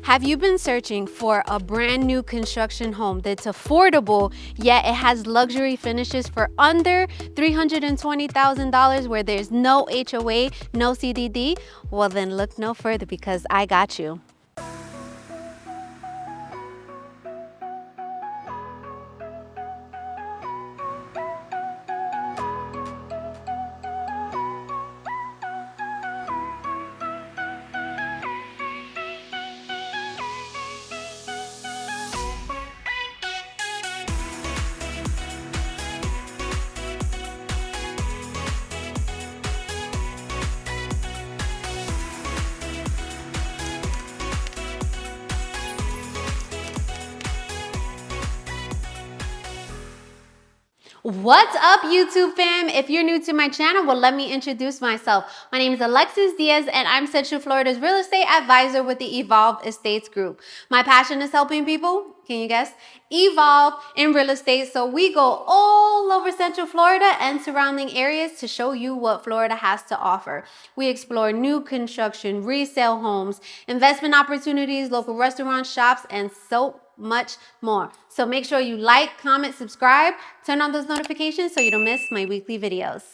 Have you been searching for a brand new construction home that's affordable, yet it has luxury finishes for under $320,000 where there's no HOA, no CDD? Well, then look no further because I got you. What's up, YouTube fam? If you're new to my channel, well, let me introduce myself. My name is Alexis Diaz, and I'm Central Florida's real estate advisor with the Evolve Estates Group. My passion is helping people, can you guess, evolve in real estate. So we go all over Central Florida and surrounding areas to show you what Florida has to offer. We explore new construction, resale homes, investment opportunities, local restaurants, shops, and so much more. So make sure you like, comment, subscribe, turn on those notifications so you don't miss my weekly videos.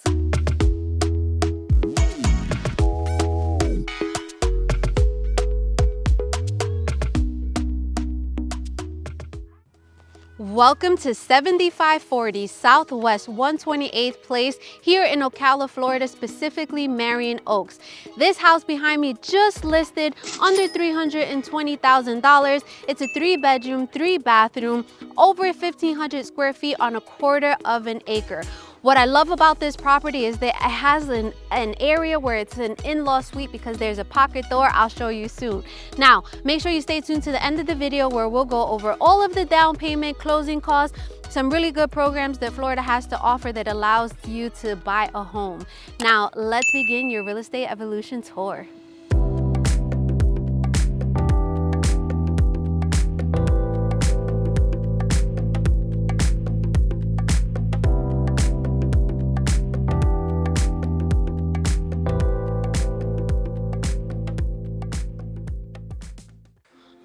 Welcome to 7540 Southwest 128th Place here in Ocala, Florida, specifically Marion Oaks. This house behind me just listed under $320,000. It's a 3-bedroom, 3-bathroom, over 1,500 square feet on a quarter of an acre. What I love about this property is that it has an area where it's an in-law suite because there's a pocket door. I'll show you soon. Now, make sure you stay tuned to the end of the video where we'll go over all of the down payment, closing costs, some really good programs that Florida has to offer that allows you to buy a home. Now, let's begin your real estate evolution tour.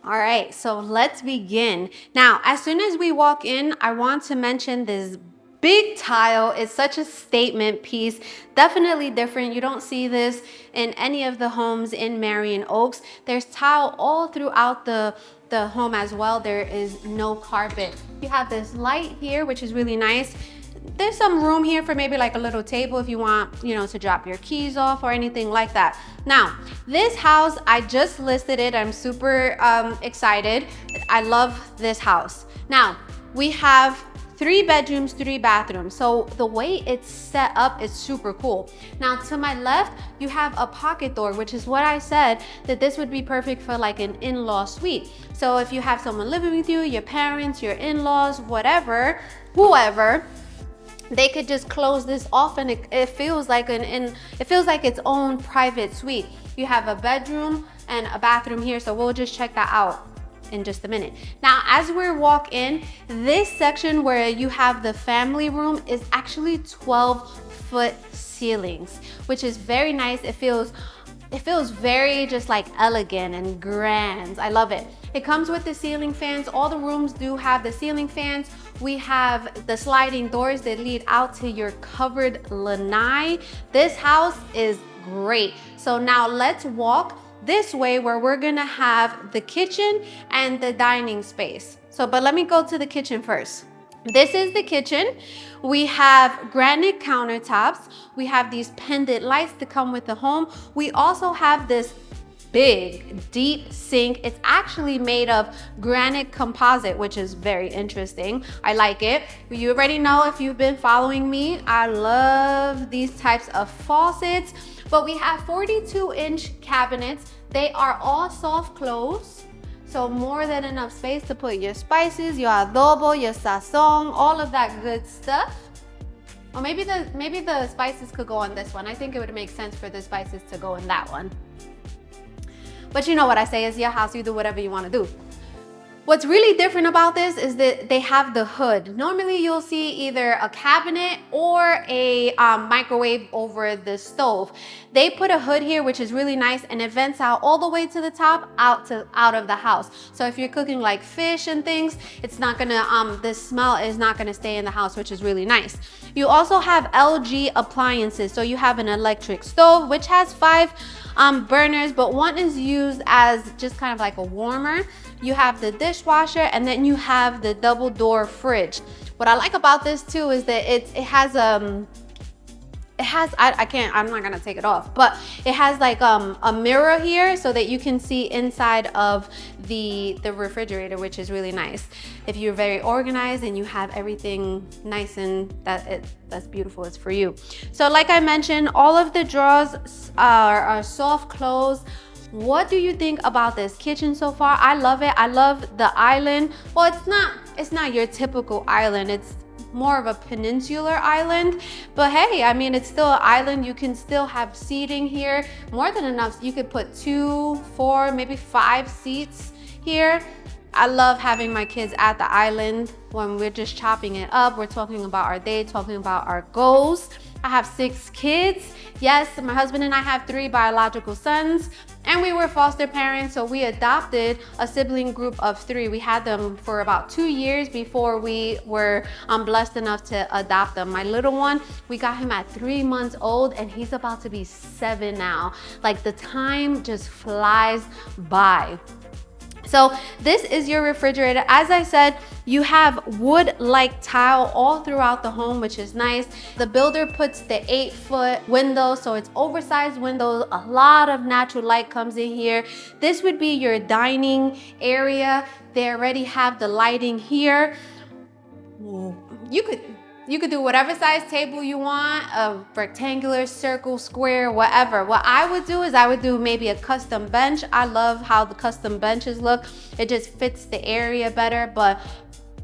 All right, so let's begin. Now, as soon as we walk in, I want to mention this big tile. It's such a statement piece, definitely different. You don't see this in any of the homes in Marion Oaks. There's tile all throughout the home as well. There is no carpet. You have this light here, which is really nice. There's some room here for maybe like a little table if you want, to drop your keys off or anything like that. Now, this house, I just listed it. I'm super excited. I love this house. Now, we have 3 bedrooms, 3 bathrooms. So the way it's set up is super cool. Now, to my left, you have a pocket door, which is what I said, that this would be perfect for like an in-law suite. So if you have someone living with you, your parents, your in-laws, whatever, whoever, they could just close this off and it feels like its own private suite. You have a bedroom and a bathroom here, so we'll just check that out in just a minute. Now, as we walk in, this section where you have the family room is actually 12-foot ceilings, which is very nice. It feels very just like elegant and grand. I love it. It comes with the ceiling fans. All the rooms do have the ceiling fans. We have the sliding doors that lead out to your covered lanai. This house is great. So now let's walk this way where we're gonna have the kitchen and the dining space. But let me go to the kitchen first. This is the kitchen. We have granite countertops. We have these pendant lights that come with the home. We also have this big, deep sink. It's actually made of granite composite, which is very interesting. I like it. You already know if you've been following me, I love these types of faucets. But we have 42-inch cabinets. They are all soft close. So more than enough space to put your spices, your adobo, your sazon, all of that good stuff. Or maybe the spices could go on this one. I think it would make sense for the spices to go in that one. But you know what I say, is your house, you do whatever you want to do. What's really different about this is that they have the hood. Normally you'll see either a cabinet or a microwave over the stove. They put a hood here, which is really nice, and it vents out all the way to the top, out of the house. So if you're cooking like fish and things, it's not gonna, the smell is not gonna stay in the house, which is really nice. You also have LG appliances. So you have an electric stove, which has 5 burners, but one is used as just kind of like a warmer. You have the dishwasher, and then you have the double door fridge. What I like about this too is that it has I'm not gonna take it off, but it has like a mirror here so that you can see inside of the refrigerator, which is really nice. If you're very organized and you have everything nice and that's beautiful, it's for you. So like I mentioned, all of the drawers are soft close. What do you think about this kitchen so far? I love it. I love the island. Well, it's not your typical island. It's more of a peninsular island, but hey, I mean, it's still an island. You can still have seating here, more than enough. You could put 2, 4, maybe 5 seats here. I love having my kids at the island when we're just chopping it up. We're talking about our day, talking about our goals. I have 6 kids. Yes, my husband and I have 3 biological sons, and we were foster parents, so we adopted a sibling group of 3. We had them for about 2 years before we were blessed enough to adopt them. My little one, we got him at 3 months old, and he's about to be 7 now. Like, the time just flies by. So this is your refrigerator. As I said, you have wood-like tile all throughout the home, which is nice. The builder puts the 8-foot window, so it's oversized windows. A lot of natural light comes in here. This would be your dining area. They already have the lighting here. You could do whatever size table you want, a rectangular, circle, square, whatever. What I would do is I would do maybe a custom bench. I love how the custom benches look. It just fits the area better, but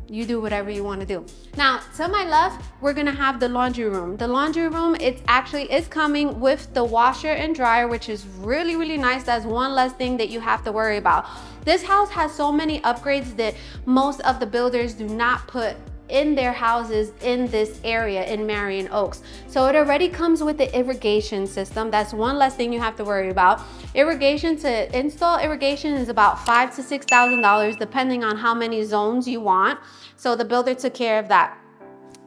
you do whatever you want to do. Now, to my left, we're gonna have the laundry room. The laundry room, it's coming with the washer and dryer, which is really, really nice. That's one less thing that you have to worry about. This house has so many upgrades that most of the builders do not put in their houses in this area in Marion Oaks. So it already comes with the irrigation system. That's one less thing you have to worry about. Irrigation, to install irrigation is about $5,000 to $6,000 depending on how many zones you want. So the builder took care of that.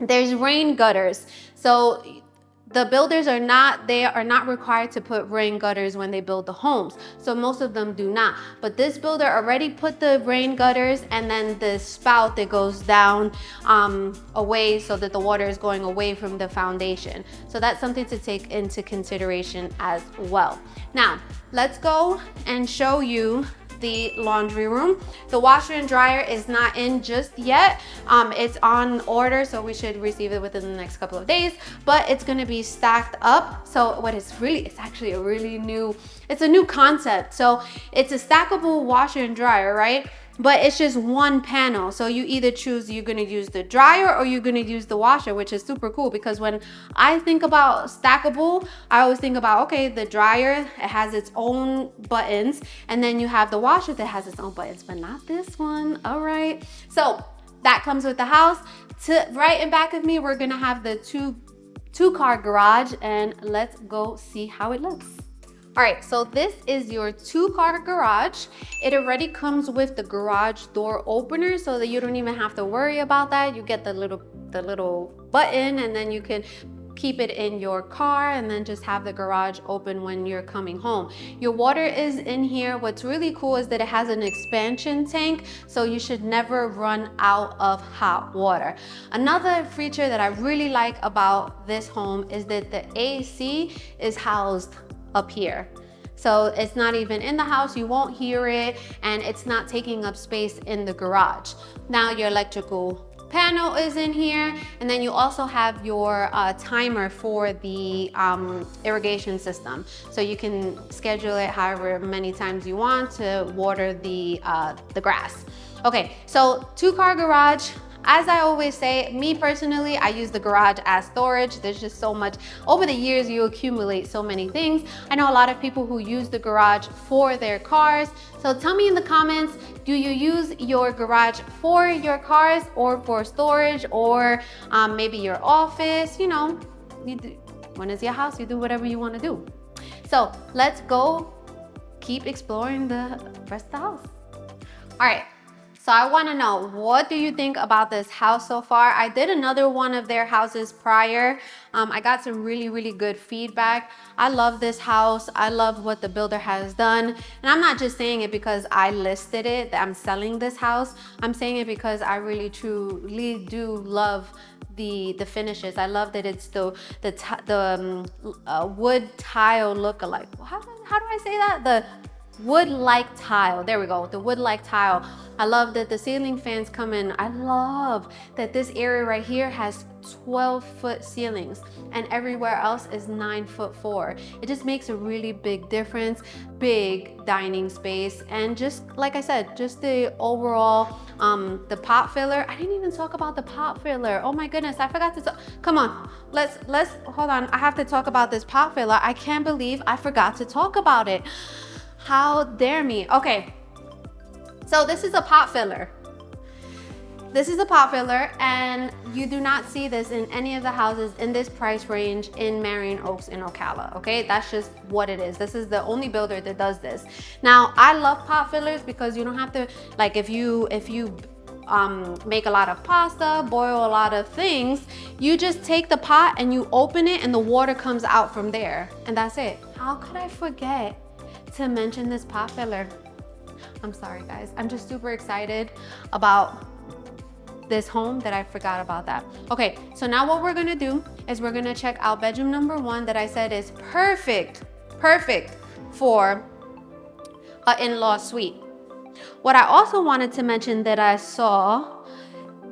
There's rain gutters. So the builders are not required to put rain gutters when they build the homes. So most of them do not. But this builder already put the rain gutters and then the spout that goes down away so that the water is going away from the foundation. So that's something to take into consideration as well. Now, let's go and show you the laundry room. The washer and dryer is not in just yet. It's on order, so we should receive it within the next couple of days, but it's gonna be stacked up. So it's actually it's a new concept. So it's a stackable washer and dryer, right? But it's just one panel. So you either choose you're gonna use the dryer or you're gonna use the washer, which is super cool because when I think about stackable, I always think about, okay, the dryer, it has its own buttons, and then you have the washer that has its own buttons, but not this one, all right? So that comes with the house. To right in back of me, we're gonna have the two-car garage, and let's go see how it looks. All right, so this is your 2-car garage. It already comes with the garage door opener so that you don't even have to worry about that. You get the little button, and then you can keep it in your car and then just have the garage open when you're coming home. Your water is in here. What's really cool is that it has an expansion tank, so you should never run out of hot water. Another feature that I really like about this home is that the AC is housed up here. So it's not even in the house, you won't hear it, and it's not taking up space in the garage. Now your electrical panel is in here, and then you also have your timer for the irrigation system. So you can schedule it however many times you want to water the grass. Okay, so 2-car garage. As I always say, me personally, I use the garage as storage. There's just so much. Over the years, you accumulate so many things. I know a lot of people who use the garage for their cars. So tell me in the comments, do you use your garage for your cars or for storage, or maybe your office? You know, when it's your house, you do whatever you want to do. So let's go keep exploring the rest of the house. All right. So I want to know, what do you think about this house so far? I did another one of their houses prior. I got some really good feedback. I love this house. I love what the builder has done. And I'm not just saying it because I listed it, that I'm selling this house. I'm saying it because I really truly do love the finishes. I love that it's the wood tile look-alike. How do I say that? The wood-like tile. There we go. The wood-like tile. I love that the ceiling fans come in. I love that this area right here has 12-foot ceilings and everywhere else is 9'4". It just makes a really big difference. Big dining space, and just like I said, just the overall the pot filler. I didn't even talk about the pot filler. Oh my goodness, I forgot to talk. Come on, let's hold on. I have to talk about this pot filler. I can't believe I forgot to talk about it. How dare me? Okay, so this is a pot filler. This is a pot filler, and you do not see this in any of the houses in this price range in Marion Oaks in Ocala, okay? That's just what it is. This is the only builder that does this. Now, I love pot fillers because you don't have to, like, if you make a lot of pasta, boil a lot of things, you just take the pot and you open it and the water comes out from there, and that's it. How could I forget to mention this pot filler? I'm sorry guys, I'm just super excited about this home that I forgot about that. Okay, so now what we're gonna do is we're gonna check out bedroom number 1 that I said is perfect for an in-law suite. What I also wanted to mention that I saw,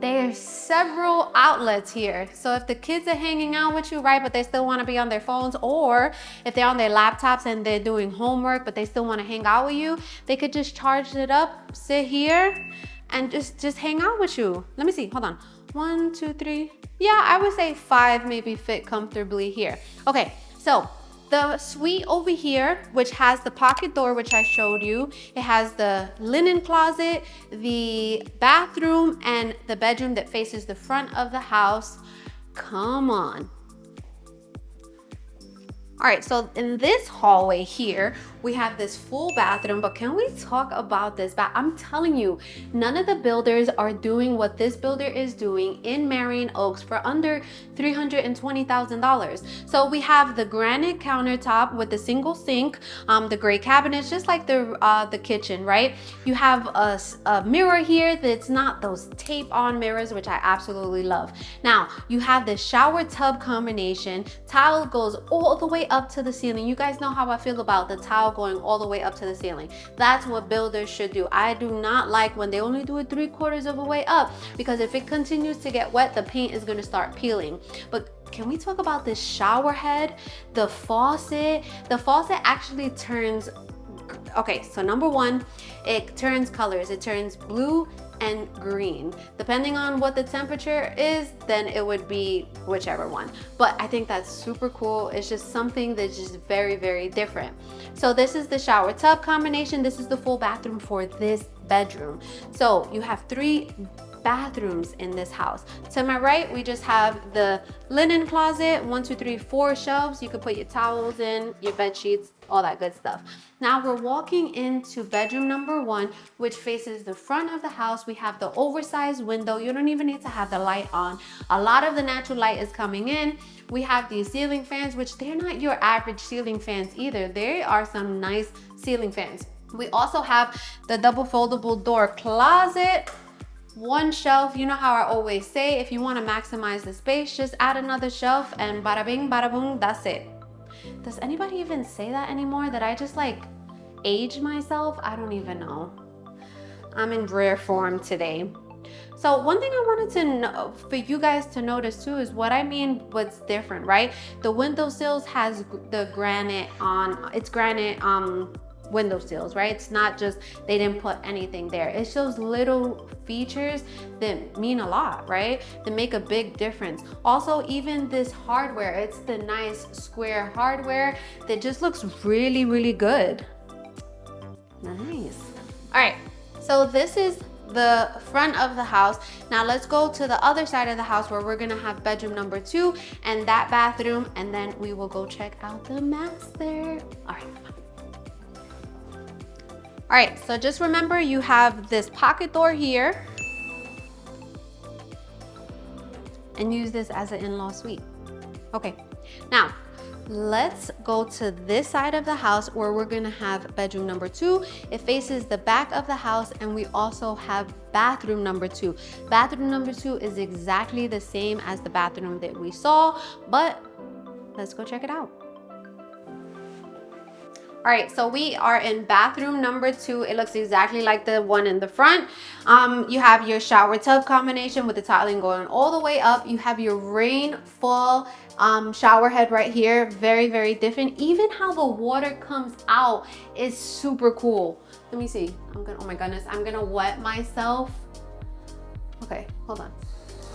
there's several outlets here. So if the kids are hanging out with you, right, but they still want to be on their phones, or if they're on their laptops and they're doing homework but they still want to hang out with you, they could just charge it up, sit here, and just hang out with you. Let me see, hold on. 1, 2, 3. Yeah, I would say 5 maybe fit comfortably here. Okay, so the suite over here, which has the pocket door, which I showed you, it has the linen closet, the bathroom, and the bedroom that faces the front of the house. Come on. All right, so in this hallway here, we have this full bathroom, but can we talk about this bath? I'm telling you, none of the builders are doing what this builder is doing in Marion Oaks for under $320,000. So we have the granite countertop with the single sink, the gray cabinets, just like the kitchen, right? You have a mirror here that's not those tape-on mirrors, which I absolutely love. Now, you have the shower tub combination. Tile goes all the way up to the ceiling. You guys know how I feel about the tile going all the way up to the ceiling. That's what builders should do. I do not like when they only do it 3/4 of a way up, because if it continues to get wet, the paint is going to start peeling. But can we talk about this shower head? The faucet actually turns, okay, so number 1, it turns colors. It turns blue and green. Depending on what the temperature is, then it would be whichever one. But I think that's super cool. It's just something that's just very different. So this is the shower tub combination. This is the full bathroom for this bedroom. So you have 3 bathrooms in this house. To my right, we just have the linen closet, 1, 2, 3, 4 shelves. You could put your towels in, your bed sheets, all that good stuff. Now we're walking into bedroom number 1, which faces the front of the house. We have the oversized window. You don't even need to have the light on. A lot of the natural light is coming in. We have these ceiling fans, which they're not your average ceiling fans either. They are some nice ceiling fans. We also have the double foldable door closet. 1 shelf. You know how I always say, if you want to maximize the space, just add another shelf and bada bing, bada boom, that's it. Does anybody even say that anymore? That I just like age myself? I don't even know. I'm in rare form today. So one thing I wanted to know for you guys to notice too is what I mean, what's different, right? The windowsills has the granite on, it's granite window sills, right? It's not just they didn't put anything there. It's those little features that mean a lot, right? That make a big difference. Also, even this hardware, it's the nice square hardware that just looks really, really good. Nice. All right, so this is the front of the house. Now let's go to the other side of the house where we're gonna have bedroom number 2 and that bathroom, and then we will go check out the master. All right. All right, so just remember you have this pocket door here and use this as an in-law suite. Okay, now let's go to this side of the house where we're gonna have bedroom number 2. It faces the back of the house, and we also have bathroom number 2. Bathroom number 2 is exactly the same as the bathroom that we saw, but let's go check it out. All right, so we are in bathroom number 2. It looks exactly like the one in the front. You have your shower tub combination with the tiling going all the way up. You have your rainfall shower head right here. Very, very different. Even how the water comes out is super cool. Let me see. Oh my goodness, I'm gonna wet myself. Okay, hold on.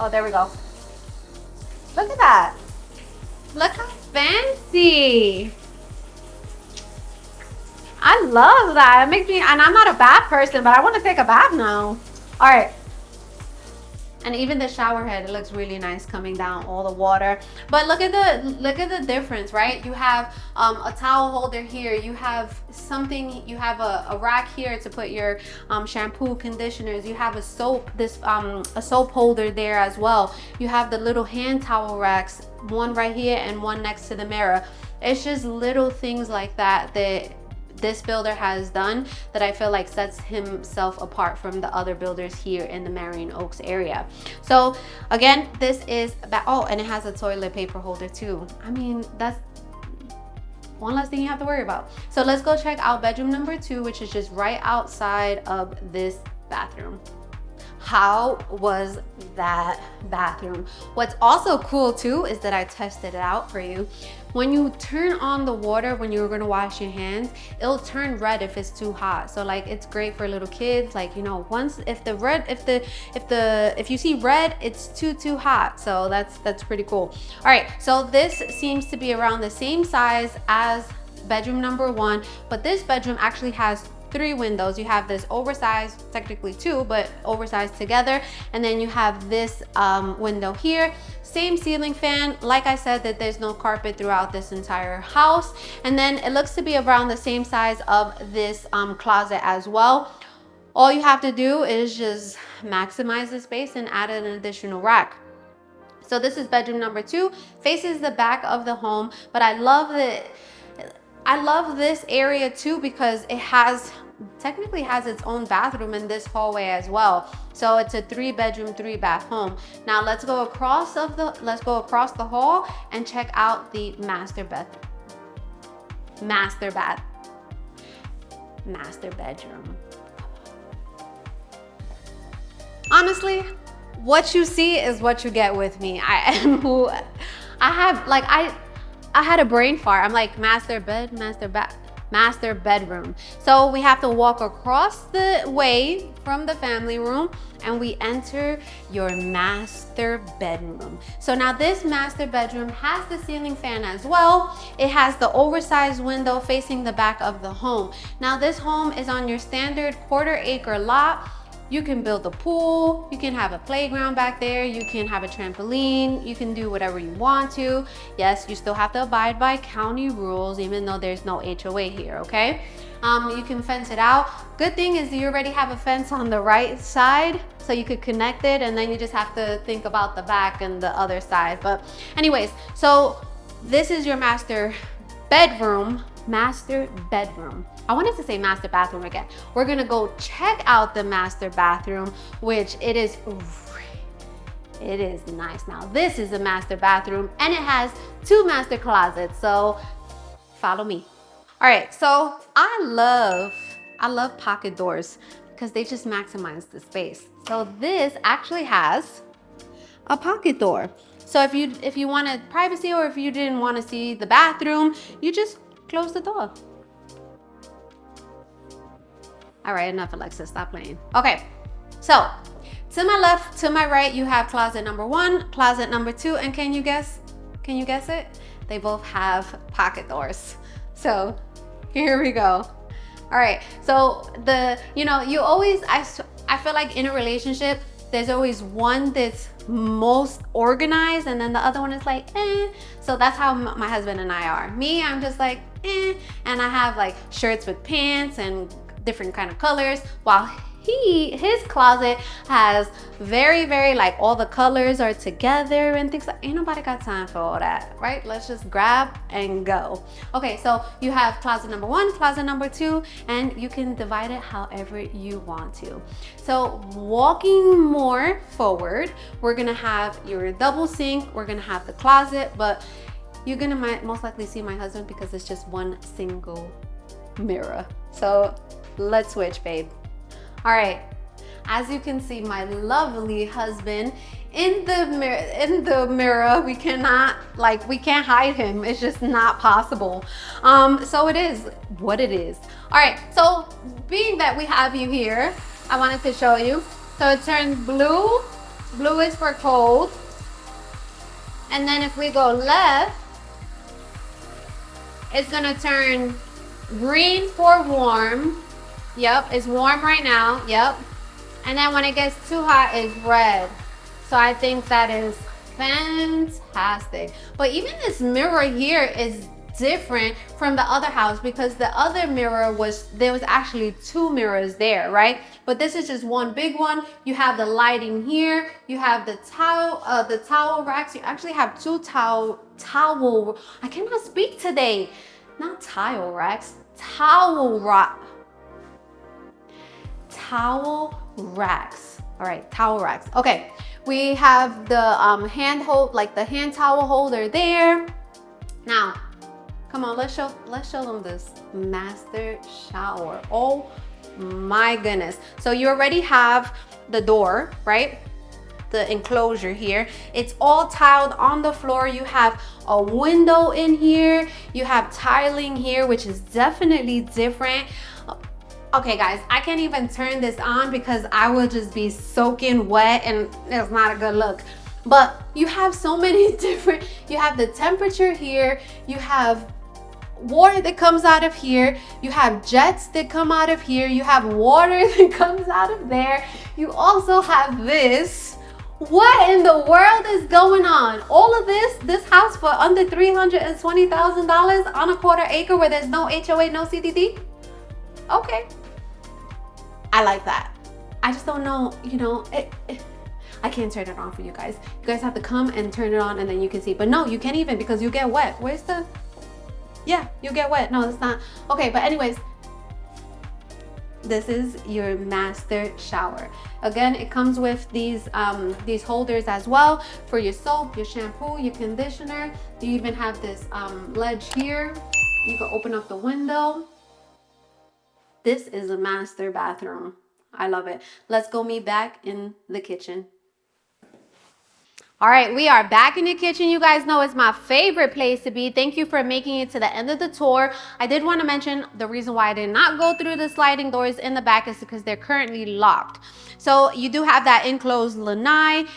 Oh, there we go. Look at that. Look how fancy. I love that. It makes me, and I'm not a bath person, but I want to take a bath now. All right. And even the shower head, it looks really nice coming down all the water. But look at the difference, right? You have a towel holder here. You have something, you have a rack here to put your shampoo, conditioners. You have a soap, a soap holder there as well. You have the little hand towel racks, one right here and one next to the mirror. It's just little things like that that this builder has done that I feel like sets himself apart from the other builders here in the Marion Oaks area. So again, this is oh, and it has a toilet paper holder too. I mean, that's one less thing you have to worry about. So let's go check out bedroom number 2, which is just right outside of this bathroom. How was that bathroom? What's also cool too is that I tested it out for you. When you turn on the water when you're gonna wash your hands, it'll turn red if it's too hot. So like it's great for little kids. Like, you know, once if you see red, it's too hot. So that's pretty cool. All right, so this seems to be around the same size as bedroom number 1, but this bedroom actually has 3 windows. You have this oversized, technically 2, but oversized together. And then you have this window here. Same ceiling fan. Like I said, that there's no carpet throughout this entire house. And then it looks to be around the same size of this closet as well. All you have to do is just maximize the space and add an additional rack. So this is bedroom number 2, faces the back of the home, but I love this area too because it technically has its own bathroom in this hallway as well. So it's a 3-bedroom, 3-bath home. Now let's go across the hall and check out the master bedroom. Honestly, what you see is what you get with me. I had a brain fart. I'm like, master bedroom. So we have to walk across the way from the family room and we enter your master bedroom. So now this master bedroom has the ceiling fan as well. It has the oversized window facing the back of the home. Now this home is on your standard 1/4 acre lot. You can build a pool, you can have a playground back there, you can have a trampoline, you can do whatever you want to. Yes, you still have to abide by county rules, even though there's no HOA here, okay? You can fence it out. Good thing is you already have a fence on the right side, so you could connect it, and then you just have to think about the back and the other side. But anyways, so this is your master bedroom. I wanted to say master bathroom again. We're gonna go check out the master bathroom, which it is nice. Now this is a master bathroom and it has 2 master closets, so follow me. All right, so I love pocket doors because they just maximize the space. So this actually has a pocket door. So if you wanted privacy or if you didn't want to see the bathroom, you just close the door. All right, enough, Alexis, stop playing. Okay, so to my left, to my right, you have closet number 1, closet number 2, and can you guess it? They both have pocket doors. So here we go. All right, so you always, I feel like in a relationship, there's always one that's most organized and then the other one is like, eh. So that's how my husband and I are. Me, I'm just like, eh. And I have like shirts with pants and different kind of colors, while his closet has very, very like all the colors are together and things like, ain't nobody got time for all that, right? Let's just grab and go. Okay, so you have closet number 1, closet number 2, and you can divide it however you want to. So walking more forward, we're gonna have your double sink, we're gonna have the closet, but you're gonna most likely see my husband because it's just one single mirror. So let's switch, babe. All right, as you can see, my lovely husband in the mirror, we can't hide him. It's just not possible. So it is what it is. All right, so being that we have you here, I wanted to show you. So it turns blue. Blue is for cold. And then if we go left, it's gonna turn green for warm. Yep, it's warm right now. Yep. And then when it gets too hot, it's red. So I think that is fantastic. But even this mirror here is different from the other house because the other mirror there was actually 2 mirrors there, right? But this is just one big one. You have the lighting here. You have the towel racks. You actually have 2 towel. I cannot speak today. Not tile racks. Towel racks. All right, towel racks. Okay, we have the hand towel holder there. Now, come on, let's show them this master shower. Oh my goodness. So you already have the door, right? The enclosure here. It's all tiled on the floor. You have a window in here. You have tiling here, which is definitely different. Okay guys, I can't even turn this on because I will just be soaking wet and it's not a good look. But you have so many different, you have the temperature here, you have water that comes out of here, you have jets that come out of here, you have water that comes out of there. You also have this. What in the world is going on? All of this house for under $320,000 on a 1/4 acre where there's no HOA, no CDD? Okay. I like that. I just don't know, I can't turn it on for you guys. You guys have to come and turn it on and then you can see. But no, you can't even because you get wet. Yeah, you get wet. No, it's not. Okay, but anyways, this is your master shower. Again, it comes with these holders as well for your soap, your shampoo, your conditioner. You even have this ledge here. You can open up the window. This is a master bathroom. I love it. Let's go meet back in the kitchen. All right, we are back in the kitchen. You guys know it's my favorite place to be. Thank you for making it to the end of the tour. I did want to mention the reason why I did not go through the sliding doors in the back is because they're currently locked. So you do have that enclosed lanai.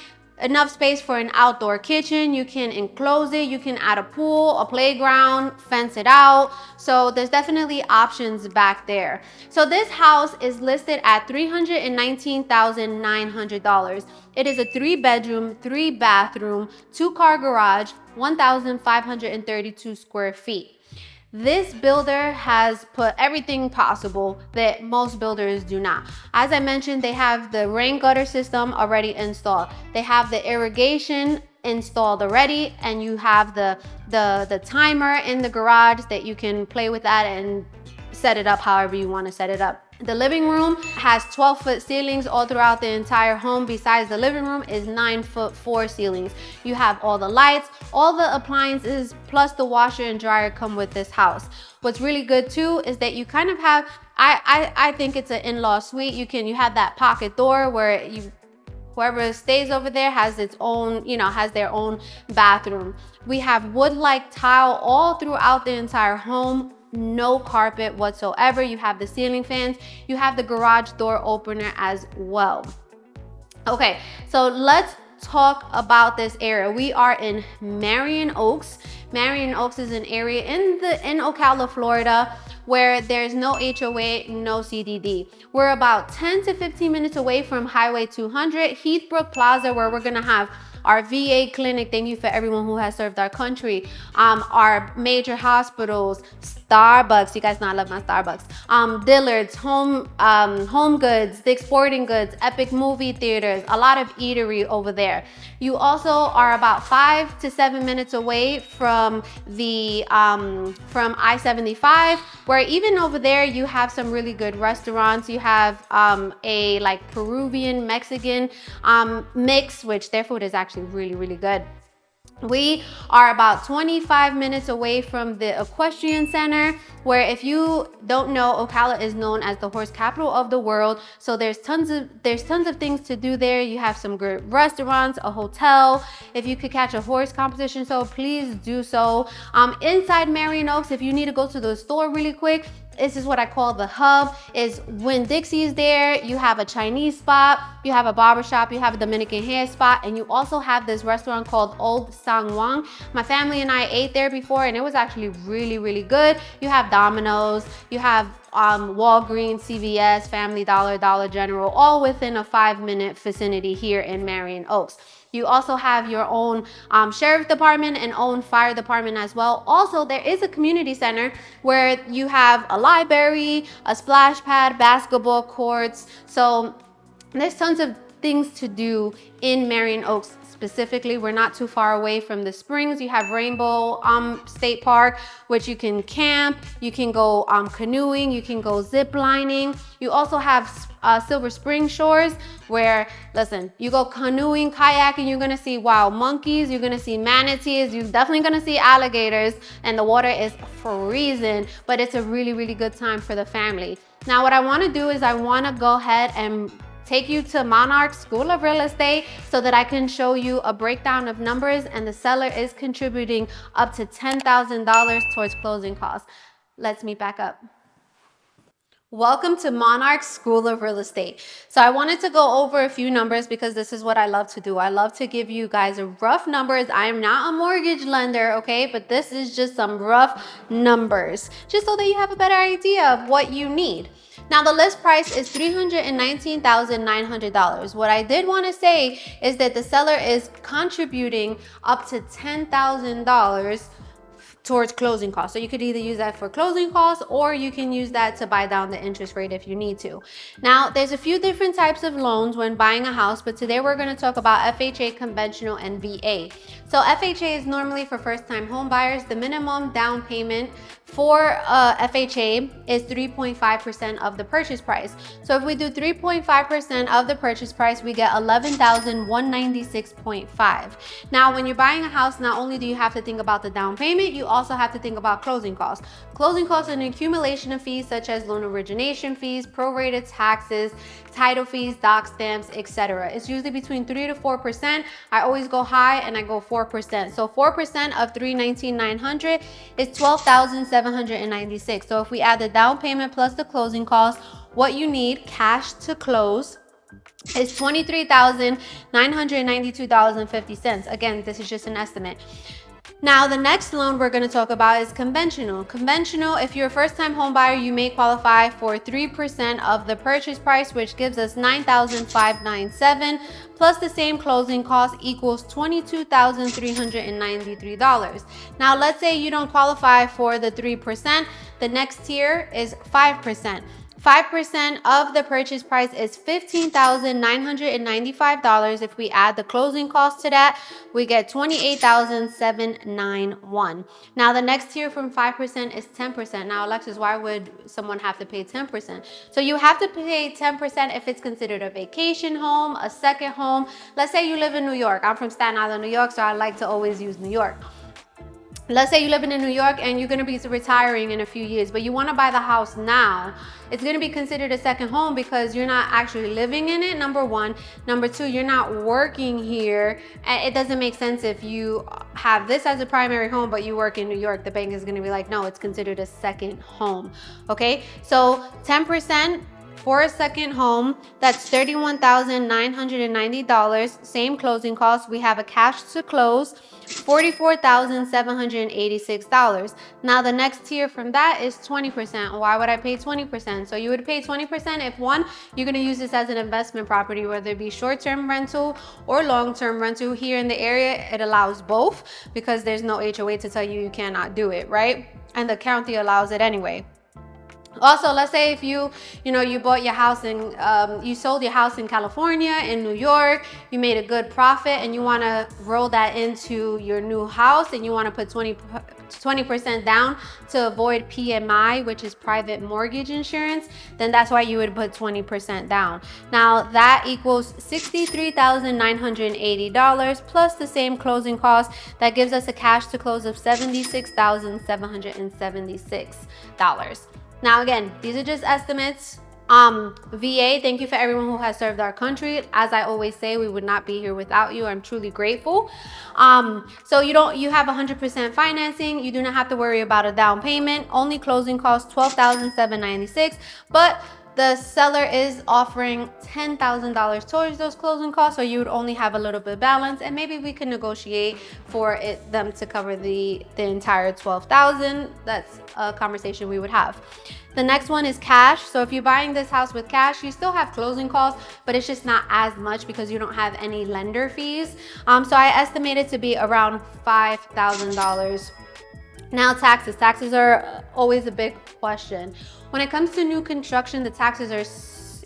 Enough space for an outdoor kitchen. You can enclose it. You can add a pool, a playground, fence it out. So there's definitely options back there. So this house is listed at $319,900. It is a 3-bedroom, 3-bathroom, 2-car garage, 1,532 square feet. This builder has put everything possible that most builders do not. As I mentioned, they have the rain gutter system already installed. They have the irrigation installed already, and you have the timer in the garage that you can play with that and set it up however you want to set it up. The living room has 12-foot ceilings all throughout the entire home. Besides the living room is 9'4" ceilings. You have all the lights, all the appliances, plus the washer and dryer come with this house. What's really good too is that you kind of have, I think it's an in-law suite. You have that pocket door where whoever stays over there has its own, has their own bathroom. We have wood-like tile all throughout the entire home. no carpet whatsoever. You have the ceiling fans. You have the garage door opener as well. Okay, so let's talk about this area. We are in Marion Oaks. Marion Oaks is an area in Ocala, Florida, where there's no HOA, no CDD. We're about 10 to 15 minutes away from Highway 200, Heathbrook Plaza, where we're gonna have our VA clinic. Thank you for everyone who has served our country. Our major hospitals, Starbucks. You guys know I love my Starbucks. Dillard's, Home Goods, Dick's Sporting Goods, Epic Movie Theaters, a lot of eatery over there. You also are about 5 to 7 minutes away from the from I-75, where even over there you have some really good restaurants. You have a like Peruvian Mexican mix, which their food is actually really good. We are about 25 minutes away from the Equestrian Center, where if you don't know, Ocala is known as the horse capital of the world. So there's tons of things to do there. You have some great restaurants, a hotel. If you could catch a horse competition, so please do so. Inside Marion Oaks, if you need to go to the store really quick, this is what I call the hub. Is when Dixie is there, you have a Chinese spot, you have a barbershop, you have a Dominican hair spot, and you also have this restaurant called Old Sang Wang. My family and I ate there before, and it was actually really good. You have Domino's, you have Walgreens, CVS, Family Dollar, Dollar General, all within a 5-minute vicinity here in Marion Oaks. You also have your own sheriff department and own fire department as well. Also, there is a community center where you have a library, a splash pad, basketball courts. So there's tons of things to do in Marion Oaks specifically. We're not too far away from the Springs. You have Rainbow State Park, which you can camp, you can go canoeing, you can go zip lining. You also have Silver Spring Shores, where, listen, you go canoeing, kayaking, you're gonna see wild monkeys, you're gonna see manatees, you're definitely gonna see alligators, and the water is freezing, but it's a really good time for the family. Now, what I wanna do is I wanna go ahead and take you to Monarch School of Real Estate so that I can show you a breakdown of numbers, and the seller is contributing up to $10,000 towards closing costs. Let's meet back up. Welcome to Monarch School of Real Estate. So I wanted to go over a few numbers because this is what I love to do. I love to give you guys rough numbers. I am not a mortgage lender, okay? But this is just some rough numbers, just so that you have a better idea of what you need. Now, the list price is $319,900. What I did want to say is that the seller is contributing up to $10,000 towards closing costs. So you could either use that for closing costs, or you can use that to buy down the interest rate if you need to. Now, there's a few different types of loans when buying a house, but today we're going to talk about FHA, conventional, and VA. So FHA is normally for first-time home buyers. The minimum down payment for FHA is 3.5% of the purchase price. So if we do 3.5% of the purchase price, we get $11,196.5. Now, when you're buying a house, not only do you have to think about the down payment, you also have to think about closing costs. Closing costs are an accumulation of fees such as loan origination fees, prorated taxes, title fees, doc stamps, etc. It's usually between 3 to 4%. I always go high and I go 4%. So 4% of $319,900 is $12,796. So if we add the down payment plus the closing costs, what you need cash to close is $23,992.50. Again, this is just an estimate. Now, the next loan we're going to talk about is conventional. Conventional, if you're a first-time home buyer, you may qualify for 3% of the purchase price, which gives us $9,597, plus the same closing cost equals $22,393. Now, let's say you don't qualify for the 3%. The next tier is 5%. 5% of the purchase price is $15,995. If we add the closing cost to that, we get $28,791. Now, the next tier from 5% is 10%. Now, Alexis, why would someone have to pay 10%? So you have to pay 10% if it's considered a vacation home, a second home. Let's say you live in New York. I'm from Staten Island, New York, so I like to always use New York. let's say you live in New York and you're gonna be retiring in a few years, but you wanna buy the house now, it's gonna be considered a second home because you're not actually living in it, number one. Number two, you're not working here. And it doesn't make sense if you have this as a primary home, but you work in New York. The bank is gonna be like, no, it's considered a second home, okay? So 10% for a second home, that's $31,990. Same closing costs. We have a cash to close, $44,786. Now the next tier from that is 20%. Why would I pay 20%? So you would pay 20% if one, you're gonna use this as an investment property, whether it be short-term rental or long-term rental. Here in the area, it allows both because there's no HOA to tell you cannot do it, right? And the county allows it anyway. Also, let's say if you bought your house in, you sold your house in California, in New York, you made a good profit and you want to roll that into your new house and you want to put 20% down to avoid PMI, which is private mortgage insurance, then that's why you would put 20% down. Now that equals $63,980 plus the same closing costs. That gives us a cash to close of $76,776. Now again, these are just estimates. VA, thank you for everyone who has served our country. As I always say, we would not be here without you. I'm truly grateful. So you have 100% financing. You do not have to worry about a down payment. Only closing costs $12,796, but the seller is offering $10,000 towards those closing costs, so you would only have a little bit balance, and maybe we can negotiate for them to cover the entire $12,000. That's a conversation we would have. The next one is cash. So if you're buying this house with cash, you still have closing costs, but it's just not as much because you don't have any lender fees. So I estimate it to be around $5,000. Now taxes. Taxes are always a big question. When it comes to new construction, the taxes are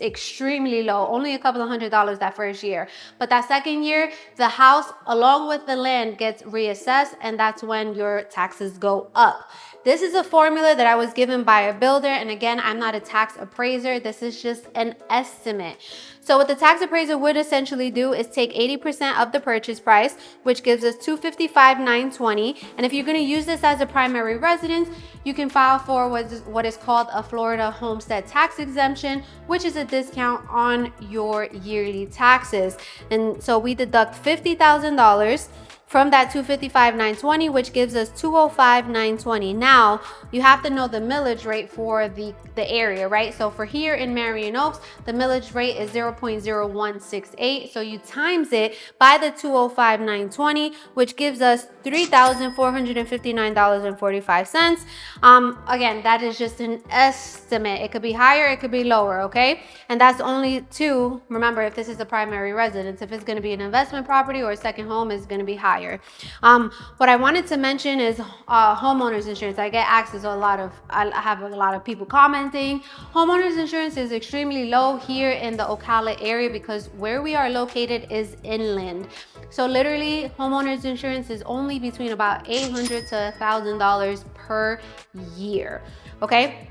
extremely low, only a couple of $100s that first year. But that second year, the house along with the land gets reassessed, and that's when your taxes go up. This is a formula that I was given by a builder, and again, I'm not a tax appraiser. This is just an estimate. So what the tax appraiser would essentially do is take 80% of the purchase price, which gives us $255,920. And if you're going to use this as a primary residence, you can file for what is called a Florida homestead tax exemption, which is a discount on your yearly taxes. And so we deduct $50,000 from that $255,920, which gives us $205,920. Now, you have to know the millage rate for the area, right? So for here in Marion Oaks, the millage rate is 0.0168. So you times it by the $205,920, which gives us $3,459.45. Again, that is just an estimate. It could be higher, it could be lower, okay? And that's only to, remember, if this is a primary residence. If it's gonna be an investment property or a second home, it's gonna be higher. What I wanted to mention is homeowners insurance. I get asked I have a lot of people commenting. Homeowners insurance is extremely low here in the Ocala area because where we are located is inland. So literally homeowners insurance is only between about $800 to $1,000 per year, okay?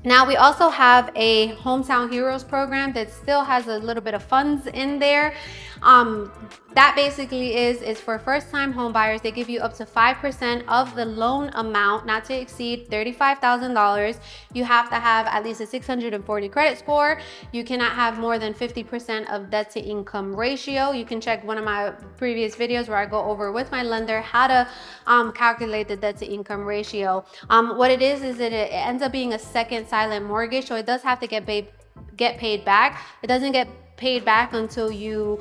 Now we also have a Hometown Heroes program that still has a little bit of funds in there. That basically is for first-time home buyers. They give you up to 5% of the loan amount, not to exceed $35,000. You have to have at least a 640 credit score. You cannot have more than 50% of debt to income ratio. You can check one of my previous videos where I go over with my lender how to calculate the debt to income ratio. What it is that it ends up being a second silent mortgage, so it does have to get paid back. It doesn't get paid back until you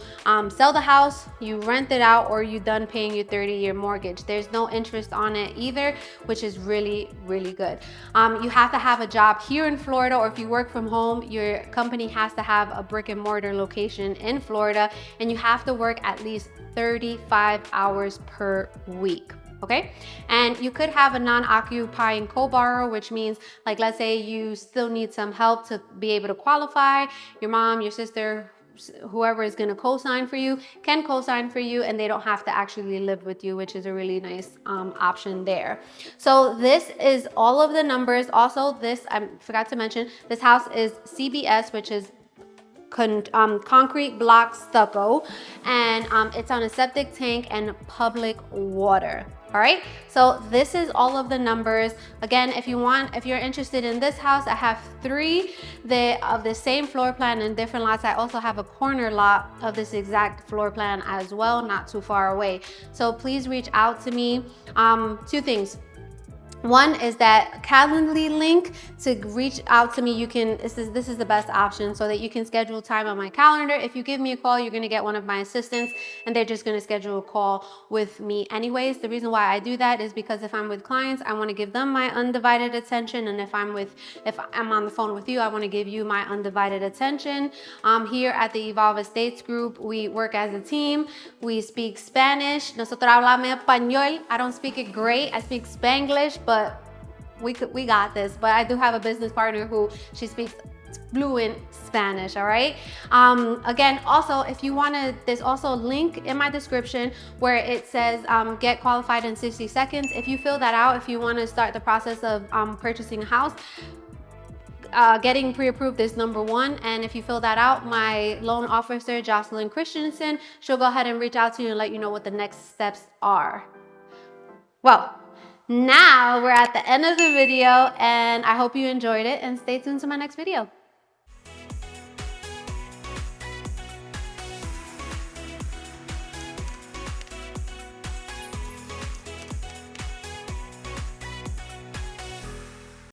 sell the house, you rent it out, or you're done paying your 30-year mortgage. There's no interest on it either, which is really, really good. You have to have a job here in Florida, or if you work from home, your company has to have a brick and mortar location in Florida, and you have to work at least 35 hours per week. Okay, and you could have a non-occupying co-borrower, which means, like, let's say you still need some help to be able to qualify. Your mom, your sister, whoever is going to co-sign for you can co-sign for you, and they don't have to actually live with you, which is a really nice option there. So this is all of the numbers. Also, this, I forgot to mention, this house is CBS, which is concrete block stucco, and it's on a septic tank and public water. All right, so this is all of the numbers. Again, if you're interested in this house, I have 3 of the same floor plan in different lots. I also have a corner lot of this exact floor plan as well, not too far away. So please reach out to me. 2 things. One is that Calendly link to reach out to me. You can, this is the best option so that you can schedule time on my calendar. If you give me a call, you're gonna get one of my assistants and they're just gonna schedule a call with me anyways. The reason why I do that is because if I'm with clients, I wanna give them my undivided attention. And if I'm on the phone with you, I wanna give you my undivided attention. Here at the Evolve Estates Group, we work as a team. We speak Spanish. Nosotros hablamos español. I don't speak it great. I speak Spanglish, but we got this. But I do have a business partner who she speaks fluent Spanish, all right? Again, also, if you wanna, there's also a link in my description where it says get qualified in 60 seconds. If you fill that out, if you wanna start the process of purchasing a house, getting pre-approved is number 1. And if you fill that out, my loan officer, Jocelyn Christensen, she'll go ahead and reach out to you and let you know what the next steps are. Well, now we're at the end of the video and I hope you enjoyed it and stay tuned to my next video.